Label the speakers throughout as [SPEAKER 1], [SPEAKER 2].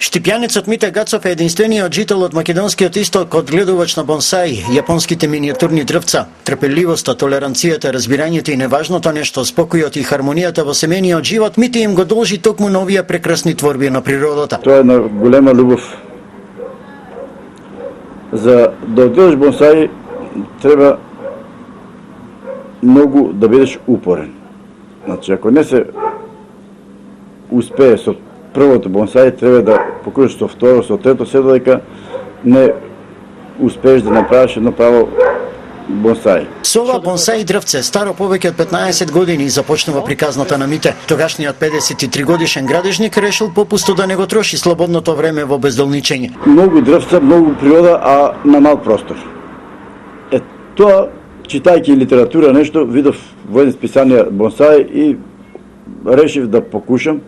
[SPEAKER 1] Штипјанецот Мите Гацов е единствениот жител од македонскиот исток одгледувач на бонсаи, јапонските минијатурни дрвца. Трпеливоста, толеранцијата, разбирањето и неважното нешто, спокојот и хармонијата во семејниот живот, Мите им го должи токму на овие прекрасни творби на природата.
[SPEAKER 2] Тоа е една голема љубов. За да одгледаш бонсаи треба многу да бидеш упорен. Значи, ако не се успее со првото бонсаи, треба да покажеш со второ, со трето, се додека не успееш да направиш едно право бонсаи.
[SPEAKER 1] Со ова бонсаи дрвце, старо повеќе од 15 години, започнува приказната на Мите. Тогашниот 53 годишен градежник решил попусто да не го троши слободното време во безделничење.
[SPEAKER 2] Многу дрвца, многу природа, а на мал простор. Тоа, читајќи литература нешто, видов во еден списание бонсаи и решив да покушам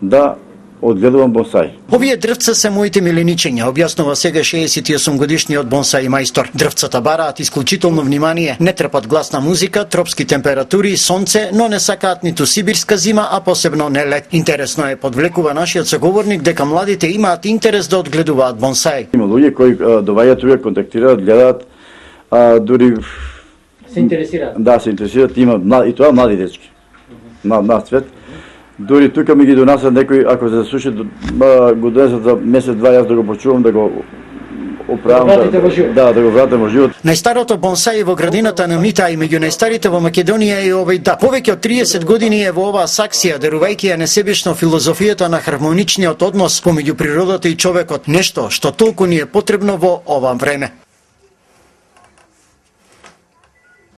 [SPEAKER 2] да одгледувам бонсаи.
[SPEAKER 1] Овие дрвца се моите миленичења, објаснува сега 68 годишниот бонсаи мајстор. Дрвцата бараат исклучително внимание, не трпат гласна музика, тропски температури, сонце, но не сакаат ниту сибирска зима, а посебно не лет. Интересно е, подвлекува нашиот соговорник, дека младите имаат интерес да одгледуваат бонсаи.
[SPEAKER 2] Има луѓе кои доаѓаат тука, контактираат, гледаат, дури
[SPEAKER 1] се интересираат.
[SPEAKER 2] Да, се интересираат, има и тоа млади дечки. На свет. Дури тука ми ги донасат некои, ако се засуши, го донесат за месец-два, јас да го почувам, да го оправам, да го вратам во живот.
[SPEAKER 1] Најстарото бонсаи во градината на Мита и меѓу најстарите во Македонија е овој да. Повеќе од 30 години е во оваа саксија, дарувајќи ја несебично филозофијата на хармоничниот однос помеѓу природата и човекот, нешто што толку ни е потребно во ова време.